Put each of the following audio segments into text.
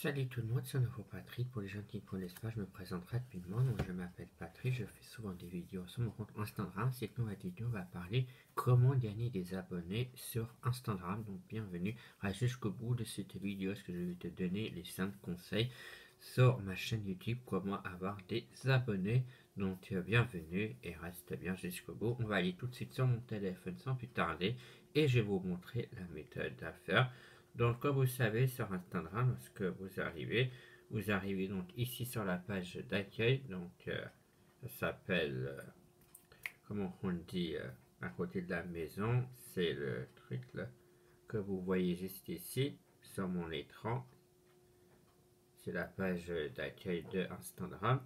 Salut tout le monde, c'est un nouveau Patrick. Pour les gens qui ne connaissent pas, je me présente rapidement. Donc, je m'appelle Patrick, je fais souvent des vidéos sur mon compte Instagram. Cette nouvelle vidéo va parler comment gagner des abonnés sur Instagram. Donc, bienvenue. Reste jusqu'au bout de cette vidéo, parce que je vais te donner les 5 conseils sur ma chaîne YouTube, comment avoir des abonnés. Donc, bienvenue et reste bien jusqu'au bout. On va aller tout de suite sur mon téléphone sans plus tarder et je vais vous montrer la méthode à faire. Donc, comme vous savez, sur Instagram, lorsque vous arrivez donc ici sur la page d'accueil. Donc, ça s'appelle, comment on dit, à côté de la maison, c'est le truc là que vous voyez juste ici sur mon écran. C'est la page d'accueil de Instagram.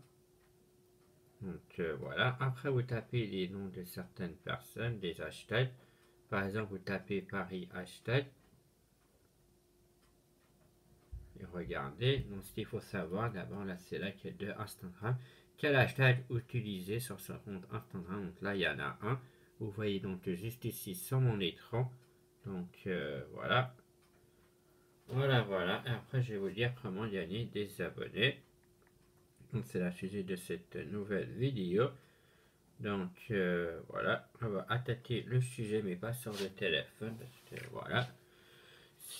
Donc, voilà. Après, vous tapez les noms de certaines personnes, des hashtags. Par exemple, vous tapez Paris hashtag. Et regardez, donc ce qu'il faut savoir d'abord, là c'est l'accueil de Instagram, quel hashtag utiliser sur ce compte Instagram. Donc là il y en a un, vous voyez donc juste ici sur mon écran. Donc voilà, voilà, et après je vais vous dire comment gagner des abonnés. Donc c'est le sujet de cette nouvelle vidéo. Donc voilà, on va attaquer le sujet mais pas sur le téléphone parce que voilà,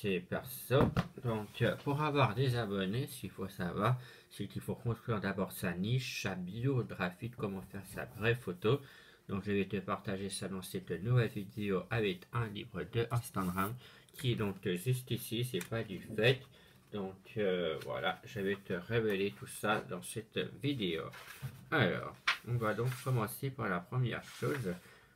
c'est perso. Donc pour avoir des abonnés, ce qu'il faut savoir, c'est qu'il faut construire d'abord sa niche, sa biographie, comment faire sa vraie photo. Donc je vais te partager ça dans cette nouvelle vidéo avec un livre de Instagram qui est donc juste ici, c'est pas du fake. Donc voilà, je vais te révéler tout ça dans cette vidéo. Alors, on va donc commencer par la première chose,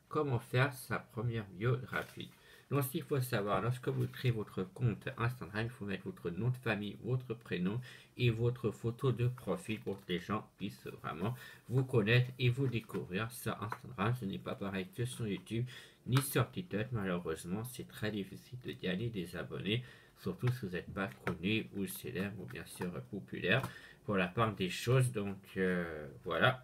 comment faire sa première biographie. Donc, ce qu'il faut savoir, lorsque vous créez votre compte Instagram, il faut mettre votre nom de famille, votre prénom et votre photo de profil pour que les gens puissent vraiment vous connaître et vous découvrir sur Instagram. Ce n'est pas pareil que sur YouTube ni sur TikTok. Malheureusement, c'est très difficile de gagner des abonnés, surtout si vous n'êtes pas connu ou célèbre ou bien sûr populaire pour la part des choses. Donc, voilà.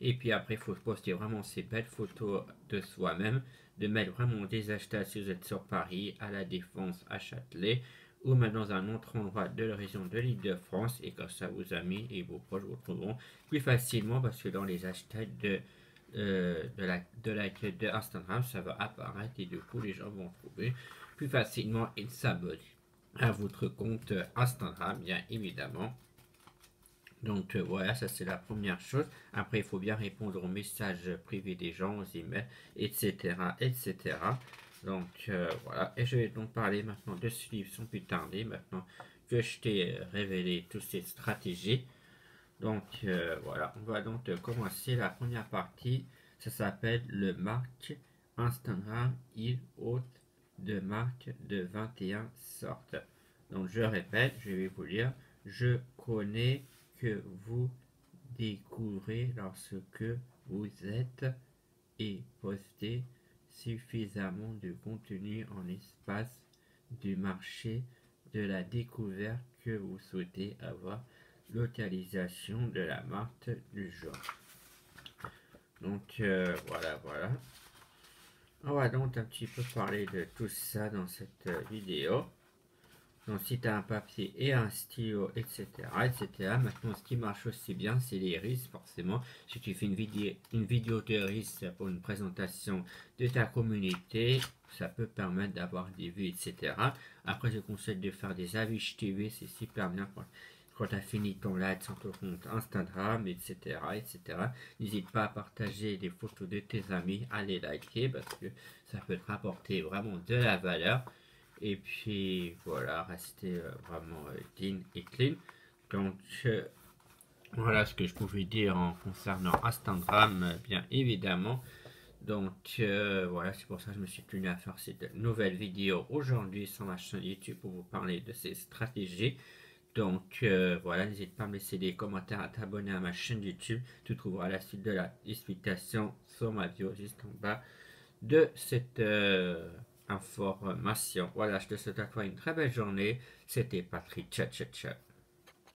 Et puis après, il faut poster vraiment ces belles photos de soi-même, de mettre vraiment des hashtags si vous êtes sur Paris, à la Défense, à Châtelet, ou même dans un autre endroit de la région de l'Île-de-France, et comme ça vos amis et vos proches vous trouveront plus facilement, parce que dans les hashtags de Instagram, ça va apparaître, et du coup les gens vont trouver plus facilement et s'abonnent à votre compte Instagram, bien évidemment. Donc voilà, ça c'est la première chose. Après, il faut bien répondre aux messages privés des gens, aux emails, etc. etc. Donc voilà, et je vais donc parler maintenant de ce livre sans plus tarder, maintenant que je t'ai révélé toutes ces stratégies. Donc voilà, on va donc commencer la première partie. Ça s'appelle le marque Instagram, il hôte de marque de 21 sortes. Donc je répète, je vais vous lire. Je connais que vous découvrez lorsque vous êtes et postez suffisamment de contenu en espace du marché de la découverte que vous souhaitez avoir localisation de la marque du genre. Donc voilà. On va donc un petit peu parler de tout ça dans cette vidéo. Donc si tu as un papier et un stylo, etc., Maintenant, ce qui marche aussi bien, c'est les risques, forcément. Si tu fais une vidéo de risque pour une présentation de ta communauté, ça peut permettre d'avoir des vues, etc. Après, je conseille de faire des avis TV, c'est super bien quand tu as fini ton live sur ton compte Instagram, etc., N'hésite pas à partager des photos de tes amis, à les liker, parce que ça peut te rapporter vraiment de la valeur. Et puis voilà, rester vraiment clean et clean. Donc voilà ce que je pouvais dire en concernant Instagram, bien évidemment. Donc voilà, c'est pour ça que je me suis tenu à faire cette nouvelle vidéo aujourd'hui sur ma chaîne YouTube pour vous parler de ces stratégies. Donc voilà, n'hésite pas à me laisser des commentaires, à t'abonner à ma chaîne YouTube. Tu trouveras la suite de la explication sur ma bio juste en bas de cette information. Voilà, je te souhaite à toi une très belle journée. C'était Patrick. Ciao, ciao, ciao.